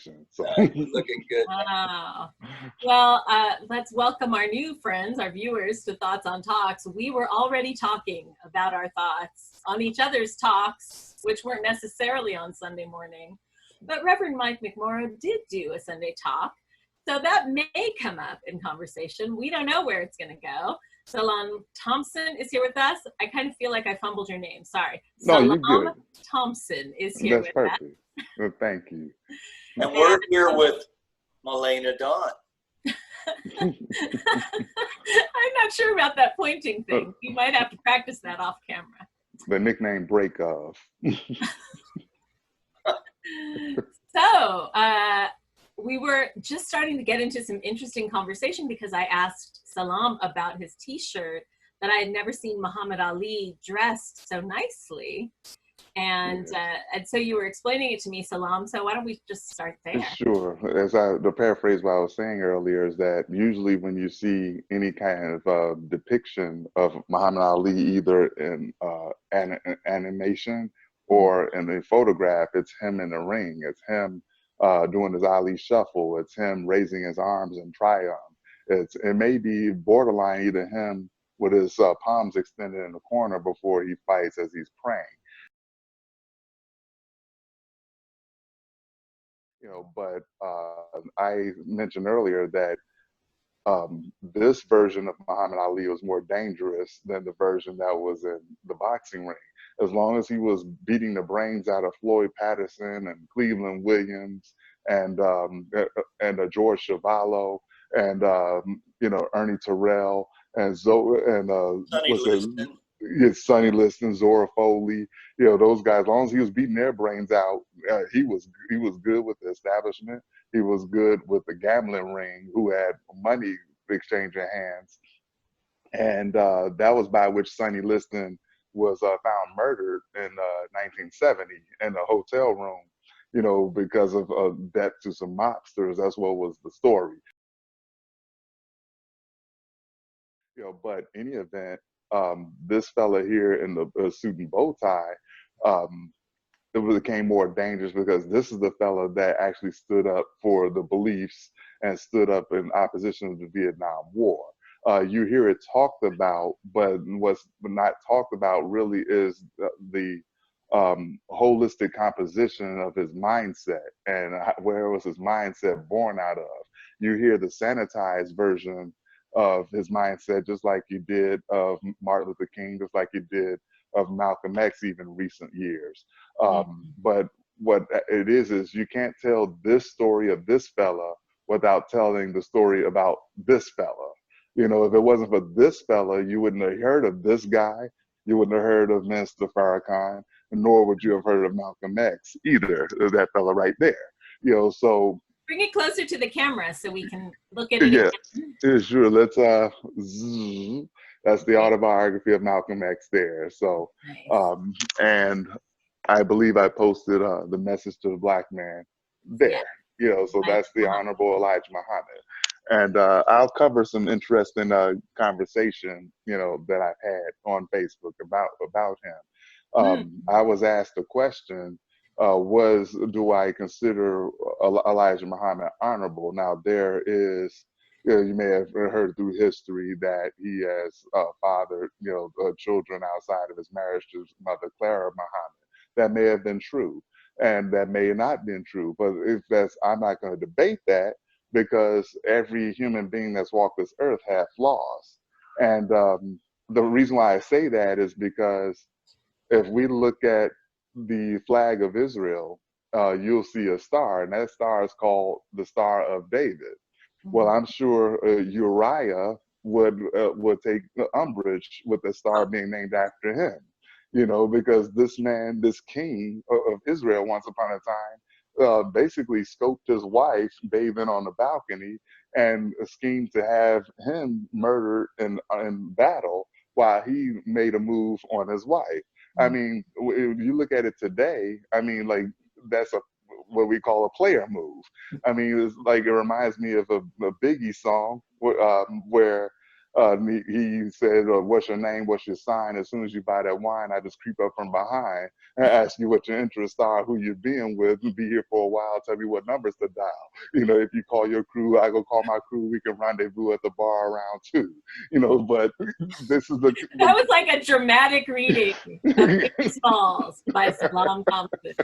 perfection. So looking good. Wow. Well, let's welcome our new friends, our viewers, to Thoughts on Talks. We were already talking about our thoughts on each other's talks, which weren't necessarily on Sunday morning. But Reverend Mike McMorrow did do a Sunday talk, so that may come up in conversation. We don't know where it's going to go. Salaam Thompson is here with us. I kind of feel like I fumbled your name. Sorry. No, you're good. Thompson is here That's with perfect. us. Well, thank you. And we're here with Malayna Dawn. I'm not sure about that pointing thing. You might have to practice that off camera. The nickname Break Of. So, we were just starting to get into some interesting conversation because I asked Salaam about his t-shirt that I had never seen Muhammad Ali dressed so nicely. And so you were explaining it to me, Salaam. So why don't we just start there? Sure. To paraphrase what I was saying earlier is that usually when you see any kind of depiction of Muhammad Ali, either in an animation or in a photograph, it's him in the ring. It's him doing his Ali shuffle. It's him raising his arms in triumph. It may be borderline either him with his palms extended in the corner before he fights as he's praying. But I mentioned earlier that this version of Muhammad Ali was more dangerous than the version that was in the boxing ring. As long as he was beating the brains out of Floyd Patterson and Cleveland Williams and George Chuvalo and Ernie Terrell and Sonny Liston, Zora Foley, those guys. As long as he was beating their brains out, he was good with the establishment. He was good with the gambling ring, who had money exchanging hands, and that was by which Sonny Liston was found murdered in 1970 in a hotel room, because of debt to some mobsters. That's what was the story. But in any event, this fella here in the suit and bow tie, it became more dangerous because this is the fella that actually stood up for the beliefs and stood up in opposition to the Vietnam War. You hear it talked about, but what's not talked about really is the holistic composition of his mindset and where was his mindset born out of. You hear the sanitized version of his mindset, just like you did of Martin Luther King, just like you did of Malcolm X, even recent years. But what it is you can't tell this story of this fella without telling the story about this fella. If it wasn't for this fella, you wouldn't have heard of this guy. You wouldn't have heard of Mr. Farrakan, nor would you have heard of Malcolm X either, that fella right there. So bring it closer to the camera so we can look at it. Yeah, sure. Let's that's the autobiography of Malcolm X there. So nice. And I believe I posted the message to the black man there. So that's the Honorable Elijah Muhammad. And I'll cover some interesting conversation, that I've had on Facebook about him. I was asked a question. Do I consider Elijah Muhammad honorable? Now, there is, you may have heard through history that he has fathered, children outside of his marriage to his mother, Clara Muhammad. That may have been true, and that may not have been true. But I'm not going to debate that, because every human being that's walked this earth had flaws. And the reason why I say that is because if we look at the flag of Israel, you'll see a star, and that star is called the Star of David. Well, I'm sure Uriah would take umbrage with the star being named after him, because this man, this king of Israel, once upon a time, basically scoped his wife bathing on the balcony and schemed to have him murdered in battle while he made a move on his wife. I mean, if you look at it today, I mean, like, that's what we call a player move. I mean, it's like, it reminds me of a Biggie song where he said, what's your name? What's your sign? As soon as you buy that wine, I just creep up from behind and ask you what your interests are, who you're being with, and be here for a while, tell me what numbers to dial. You know, if you call your crew, I go call my crew, we can rendezvous at the bar around 2. You know, but this is the that was like a dramatic reading of Biggie Smalls by Salaam Thompson.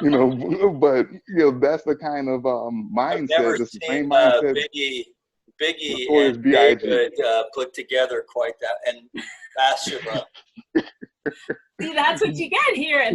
You know, but you know, that's the kind of mindset. I've never It's the seen same mindset. Biggie Notorious and B.I.G. David put together quite that, and Bathsheba. See, that's what you get here at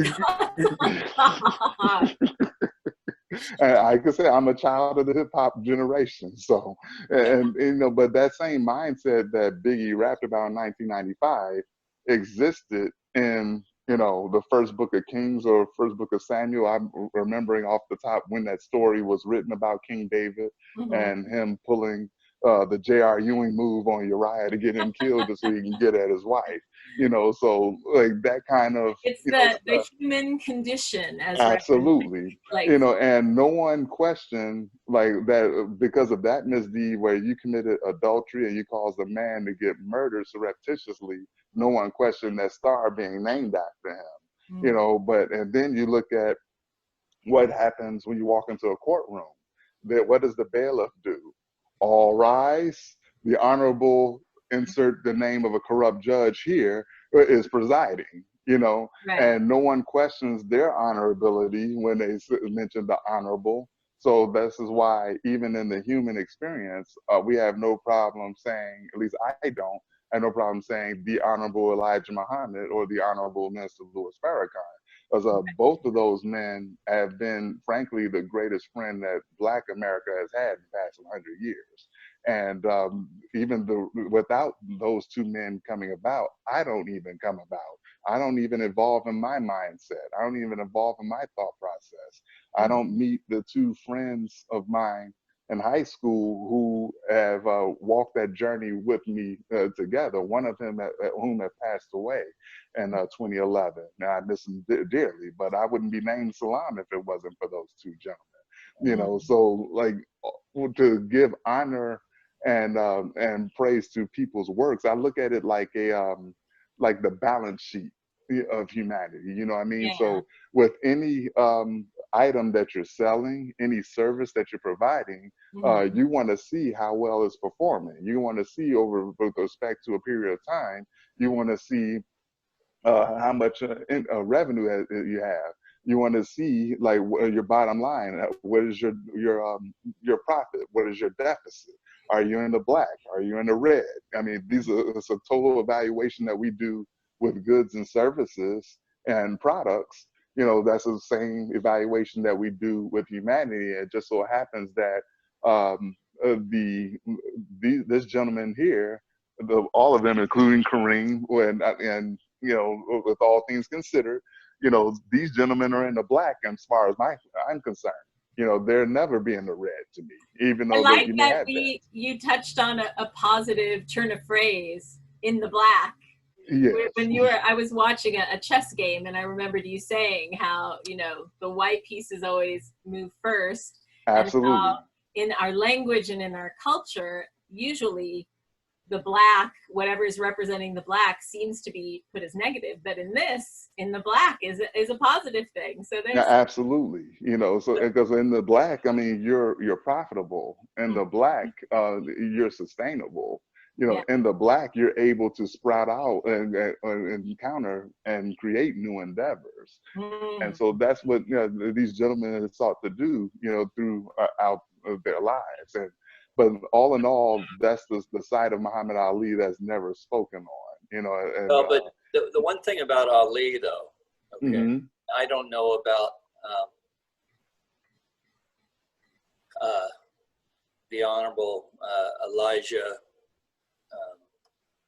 And I could say I'm a child of the hip hop generation. So, and you know, but that same mindset that Biggie rapped about in 1995 existed in, you know, the first book of Kings or first book of Samuel. I'm remembering off the top when that story was written about King David and him pulling the J.R. Ewing move on Uriah to get him killed just so he can get at his wife. You know, so like that kind of, it's the human condition as absolutely, like, you know, and no one questioned like that because of that misdeed where you committed adultery and you caused a man to get murdered surreptitiously. No one questioned that star being named after him. You know, but and then you look at what happens when you walk into a courtroom. That what does the bailiff do? All rise. The honorable, insert the name of a corrupt judge here, is presiding, you know, and no one questions their honorability when they mention the honorable. So this is why even in the human experience, we have no problem saying, at least I don't, I have no problem saying the Honorable Elijah Muhammad or the Honorable Minister Louis Farrakan. Because both of those men have been, frankly, the greatest friend that Black America has had in the past 100 years. And even without those two men coming about, I don't even come about. I don't even evolve in my mindset. I don't even evolve in my thought process. I don't meet the two friends of mine in high school who have walked that journey with me together. One of them whom have passed away in 2011. Now I miss him dearly, but I wouldn't be named Salaam if it wasn't for those two gentlemen. You know, so like to give honor and praise to people's works, I look at it like a like the balance sheet of humanity. You know what I mean? So with any item that you're selling, any service that you're providing, you want to see how well it's performing. You want to see over with respect to a period of time, you want to see how much revenue you have. You want to see like your bottom line. What is your profit? What is your deficit? Are you in the black? Are you in the red? I mean, it's a total evaluation that we do with goods and services and products. You know, that's the same evaluation that we do with humanity. It just so happens that this gentleman here, all of them, including Kareem, and you know, with all things considered, you know, these gentlemen are in the black, and as far as I'm concerned. You know, they're never be in the red to me, even though I like you may that have that. you touched on a positive turn of phrase, in the black. Yes. When I was watching a chess game, and I remembered you saying how, you know, the white pieces always move first. Absolutely. And how in our language and in our culture, usually the black, whatever is representing the black, seems to be put as negative, but in the black is a positive thing. So there's absolutely, you know, so because in the black, I mean, you're profitable. In the black, you're sustainable. You know, in the black, you're able to sprout out and encounter and create new endeavors. And so that's what, you know, these gentlemen have sought to do, you know, throughout their lives. But all in all, that's the side of Muhammad Ali that's never spoken on, you know. And, but the one thing about Ali, though, okay, I don't know about the Honorable Elijah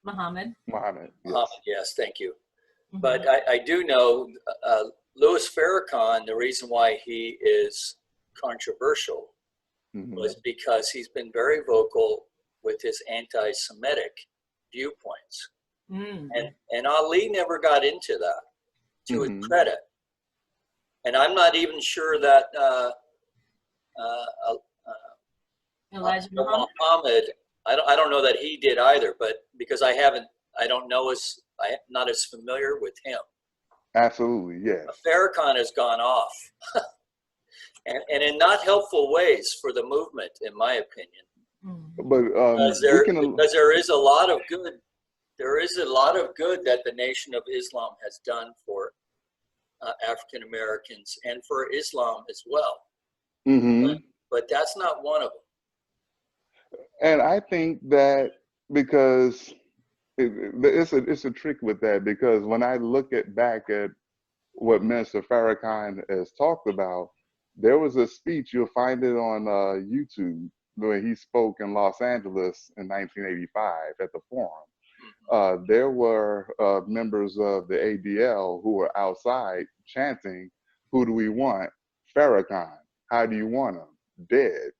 Muhammad. Yes, thank you. But I do know Louis Farrakhan, the reason why he is controversial was because he's been very vocal with his anti-Semitic viewpoints. And Ali never got into that, to his credit. And I'm not even sure that Elijah Muhammad I don't know that he did either, but because I don't know I'm not as familiar with him. Absolutely, yeah. Farrakan has gone off, and in not helpful ways for the movement, in my opinion. But because there is a lot of good. There is a lot of good that the Nation of Islam has done for African Americans and for Islam as well. But that's not one of them. And I think that because it's a trick with that, because when I look back at what Minister Farrakan has talked about, there was a speech, you'll find it on YouTube, when he spoke in Los Angeles in 1985 at the Forum. There were members of the ADL who were outside chanting, "Who do we want? Farrakan. How do you want him? Dead."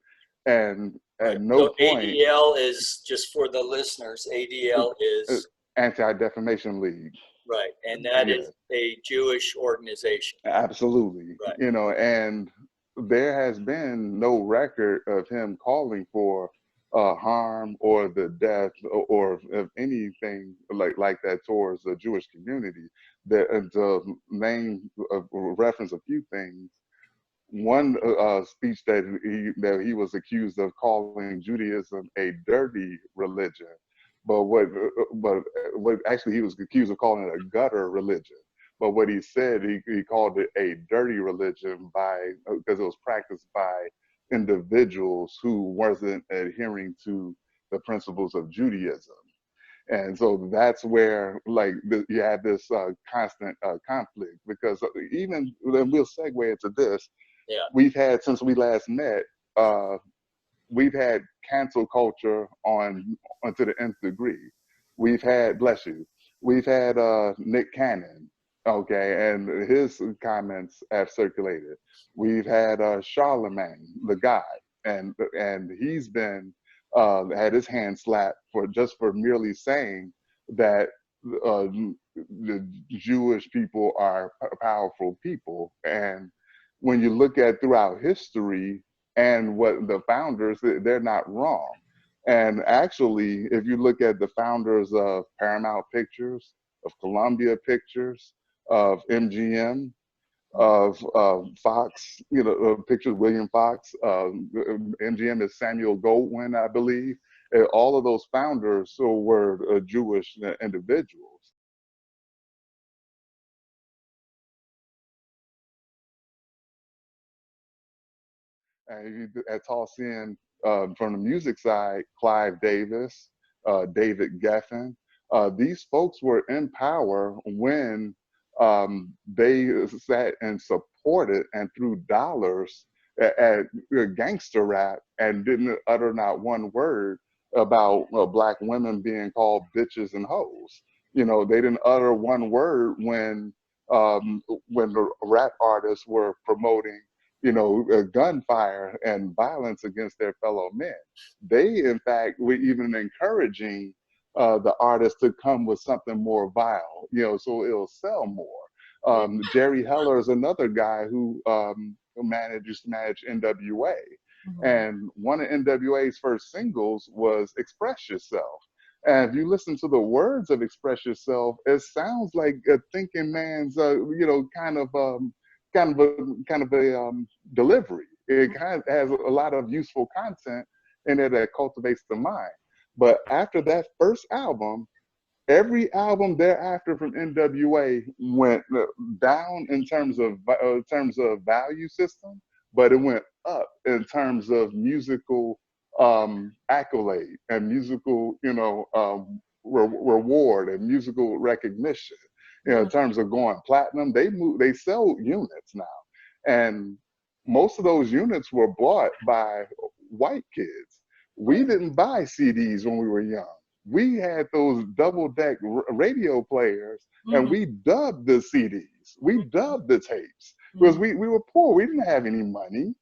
And at no point. ADL is, just for the listeners, ADL is Anti-Defamation League. Right, and that is a Jewish organization. Absolutely. Right. You know, and there has been no record of him calling for harm or the death or of anything like that towards the Jewish community. That to name reference a few things. One speech that he was accused of calling Judaism a dirty religion, but what actually he was accused of calling it a gutter religion. But what he said, he called it a dirty religion because it was practiced by individuals who wasn't adhering to the principles of Judaism. And so that's where you have this constant conflict, because even, and we'll segue into this, we've had, since we last met, we've had cancel culture to the nth degree. We've had, bless you, we've had Nick Cannon, okay, and his comments have circulated. We've had Charlemagne, the guy, and he's been had his hand slapped for merely saying that the Jewish people are powerful people. And when you look at throughout history and what the founders, they're not wrong. And actually, if you look at the founders of Paramount Pictures, of Columbia Pictures, of MGM, of Fox, Pictures, William Fox, MGM is Samuel Goldwyn, I believe. All of those founders were Jewish individuals. And at Tulsian, from the music side, Clive Davis, David Geffen, these folks were in power when they sat and supported and threw dollars at gangster rap and didn't utter not one word about Black women being called bitches and hoes. They didn't utter one word when the rap artists were promoting gunfire and violence against their fellow men. They, in fact, were even encouraging the artists to come with something more vile, so it'll sell more. Jerry Heller is another guy who used to manage NWA. And one of NWA's first singles was Express Yourself. And if you listen to the words of Express Yourself, it sounds like a thinking man's, kind of a delivery. It kind of has a lot of useful content in it that cultivates the mind. But after that first album, every album thereafter from NWA went down in terms of value system, but it went up in terms of musical accolade and musical reward and musical recognition. In terms of going platinum, they sell units now. And most of those units were bought by white kids. We didn't buy CDs when we were young. We had those double-deck radio players, and we dubbed the CDs. We dubbed the tapes because we were poor. We didn't have any money,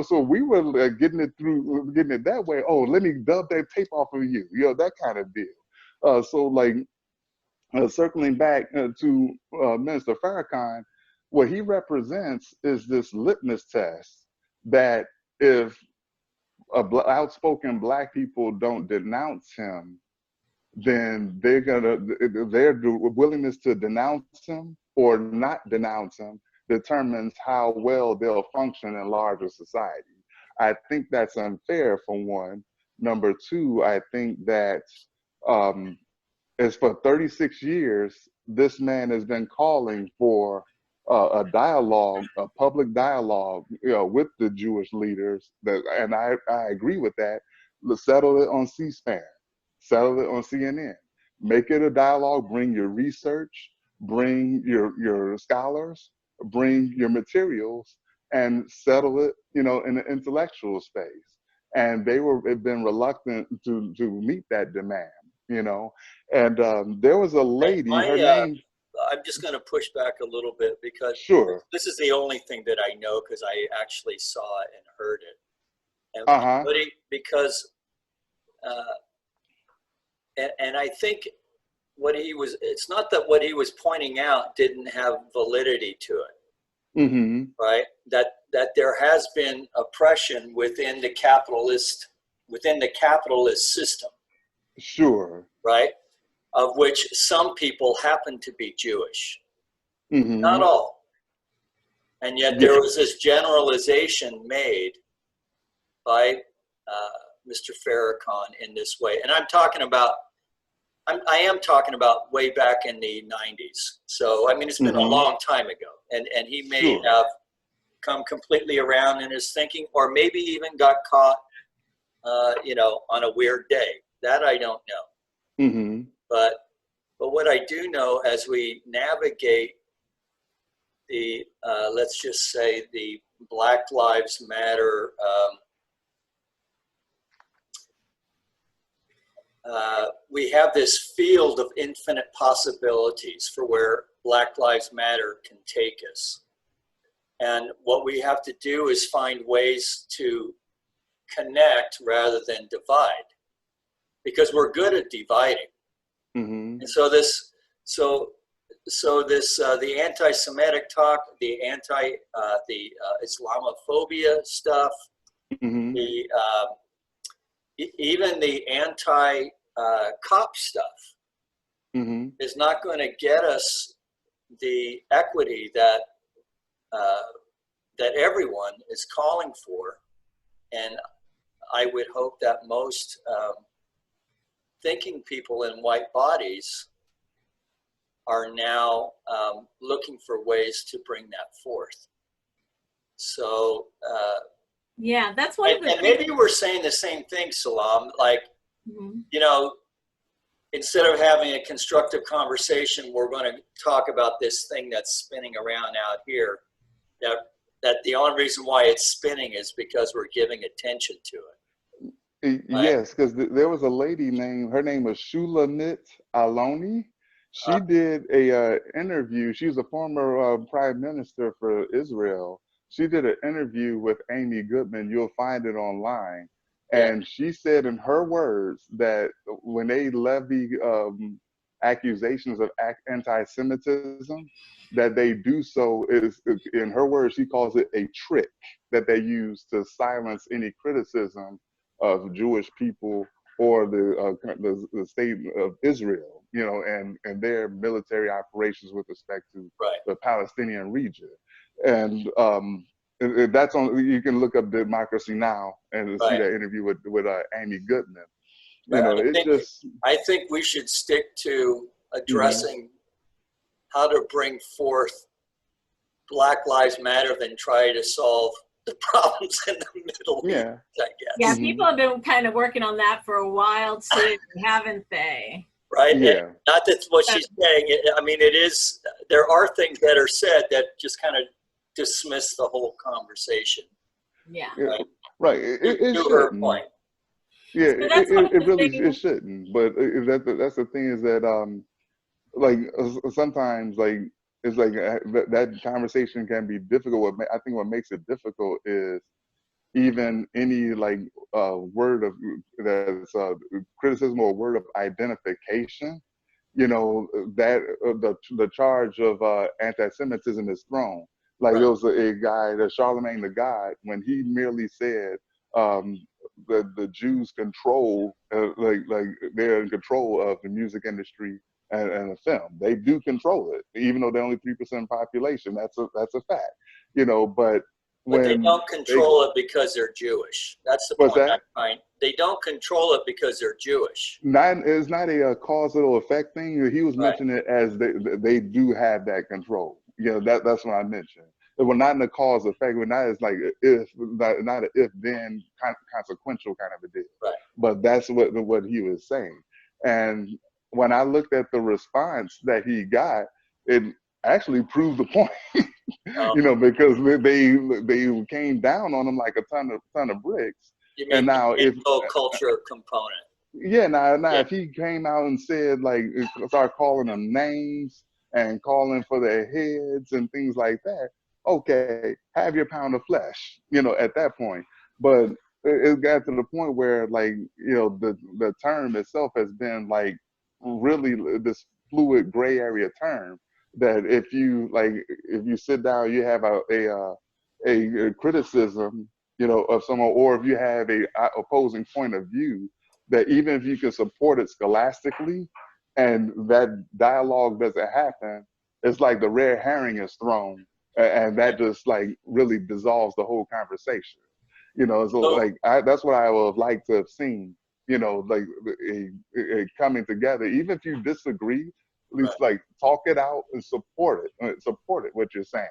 so we were getting it that way. Oh, let me dub that tape off of you, that kind of deal. Circling back to Minister Farrakan, what he represents is this litmus test that if outspoken Black people don't denounce him, then their willingness to denounce him or not denounce him determines how well they'll function in larger society. I think that's unfair, for one. Number two, I think that as for 36 years, this man has been calling for a dialogue, a public dialogue, with the Jewish leaders. And I agree with that. Let's settle it on C-SPAN, settle it on CNN, make it a dialogue. Bring your research, bring your scholars, bring your materials, and settle it, in the intellectual space. And have been reluctant to meet that demand. And there was a lady, her name. I'm just going to push back a little bit because Sure. This is the only thing that I know because I actually saw it and heard it. And because, and I think it's not that what he was pointing out didn't have validity to it, right? That there has been oppression within the capitalist system. Sure. Right? Of which some people happen to be Jewish. Not all. And yet there was this generalization made by Mr. Farrakan in this way. And I am talking about way back in the 90s. So, I mean, it's been a long time ago. And he may have come completely around in his thinking, or maybe even got caught, on a weird day. That I don't know. But what I do know, as we navigate the, let's just say, the Black Lives Matter, we have this field of infinite possibilities for where Black Lives Matter can take us. And what we have to do is find ways to connect rather than divide, because we're good at dividing. And so the anti-Semitic talk, the Islamophobia stuff, even the anti-cop stuff is not going to get us the equity that everyone is calling for. And I would hope that most thinking people in white bodies are now looking for ways to bring that forth. So yeah, that's one of the and maybe we're saying the same thing, Salaam, like, instead of having a constructive conversation, we're going to talk about this thing that's spinning around out here, that the only reason why it's spinning is because we're giving attention to it. Yes, because there was a lady her name was Shulamit Aloni. She did a interview. She was a former prime minister for Israel. She did an interview with Amy Goodman. You'll find it online. And she said in her words that when they levy accusations of anti-Semitism, that they do so is, in her words, she calls it a trick that they use to silence any criticism of Jewish people or the state of Israel, and their military operations with respect to the Palestinian region. And that's on. You can look up Democracy Now! And see that interview with Amy Goodman. I think we should stick to addressing how to bring forth Black Lives Matter than try to solve the problems in the Middle East, I guess. Yeah, people have been kind of working on that for a while too, haven't they? Right? Yeah. And not that's what she's saying. I mean, there are things that are said that just kind of dismiss the whole conversation. Yeah. Right. It to her point. Yeah, so it really shouldn't. But that's the thing, is that sometimes it's like that conversation can be difficult. I think what makes it difficult is even any word of that's criticism or word of identification. That the charge of anti-Semitism is thrown. There was a guy, Charlemagne the God, when he merely said the Jews control, like they're in control of the music industry and the film. They do control it, even though they're only 3% population. That's a fact, you know. But they don't control it because they're Jewish. That's the point I find. They don't control it because they're Jewish. It's not a causal effect thing. He was mentioning it as they do have that control. You know, that's what I mentioned. Well, not in the cause effect. We're not as like if, not an if then consequential kind of a deal. Right. But that's what he was saying. And when I looked at the response that he got, it actually proved the point. You know, because they came down on him like a ton of bricks. You mean and now if culture component? Yeah, now if he came out and said, like, start calling them names and calling for their heads and things like that, okay, have your pound of flesh, you know, at that point. But it got to the point where, like, you know, the term itself has been like really this fluid gray area term that if you sit down, you have a criticism, you know, of someone, or if you have a opposing point of view, that even if you can support it scholastically and that dialogue doesn't happen, it's like the red herring is thrown, and that just like really dissolves the whole conversation. You know, so like that's what I would have liked to have seen, you know, like a coming together. Even if you disagree, at least like talk it out and support it, what you're saying.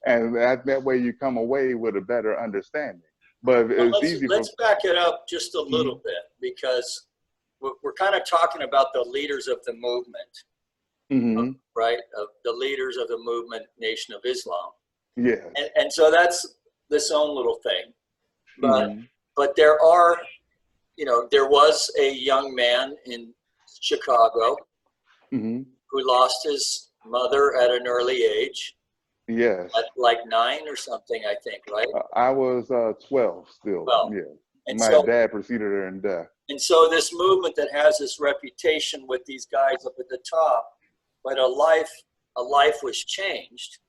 And that way you come away with a better understanding. But let's back it up just a little bit, because we're kind of talking about the leaders of the movement, right? Of the leaders of the movement, Nation of Islam. Yeah. And so that's this own little thing. But there are, you know, there was a young man in Chicago who lost his mother at an early age. Yes. At like 9 or something, I think, right? I was 12 still. 12. Yeah. And my dad preceded her in death. And so this movement that has this reputation with these guys up at the top, but a life was changed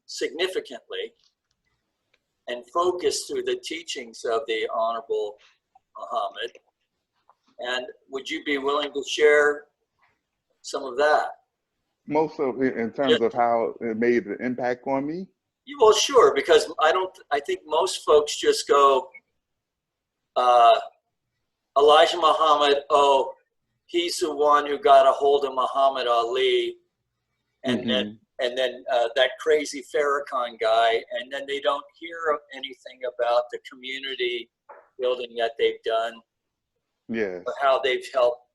significantly and focused through the teachings of the Honorable Muhammad. And would you be willing to share some of that? Most of it in terms of how it made an impact on me? Well, sure, because I think most folks just go, Elijah Muhammad, oh, he's the one who got a hold of Muhammad Ali, and then that crazy Farrakan guy, and then they don't hear anything about the community building that they've done, or how they've helped,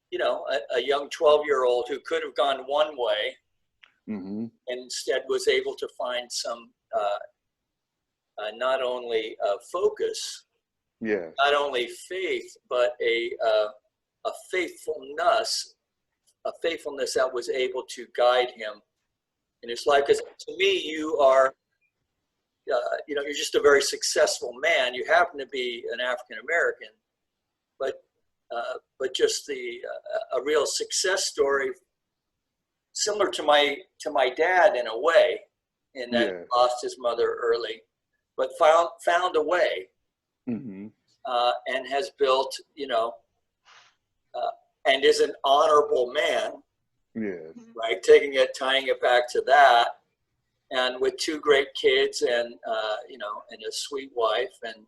you know, a young 12-year-old who could have gone one way and instead was able to find some not only focus, not only faith, but a faithfulness that was able to guide him in his life. Because to me, you are, you know, you're just a very successful man. You happen to be an African American, but just a real success story, similar to my dad in a way, in that he lost his mother early, but found a way, and has built, you know, and is an honorable man, right? Tying it back to that, and with 2 great kids, and you know, and a sweet wife, and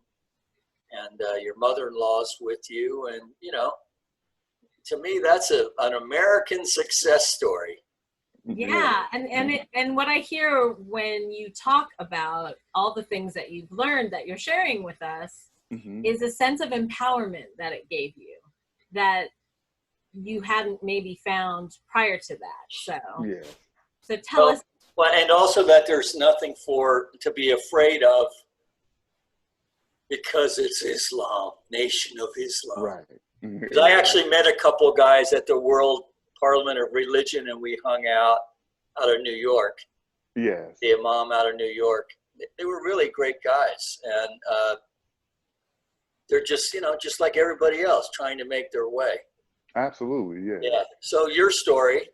your mother-in-law's with you, and you know, to me, that's an American success story. Yeah, and what I hear when you talk about all the things that you've learned that you're sharing with us is a sense of empowerment that it gave you that you hadn't maybe found prior to that. So tell us. Well, and also that there's nothing to be afraid of, because it's Islam, Nation of Islam. Right. Because I actually met a couple of guys at the World Parliament of Religion, and we hung out of New York. Yes. The Imam out of New York. They were really great guys, and they're just, you know, just like everybody else, trying to make their way. Absolutely, yeah. Yeah. So your story,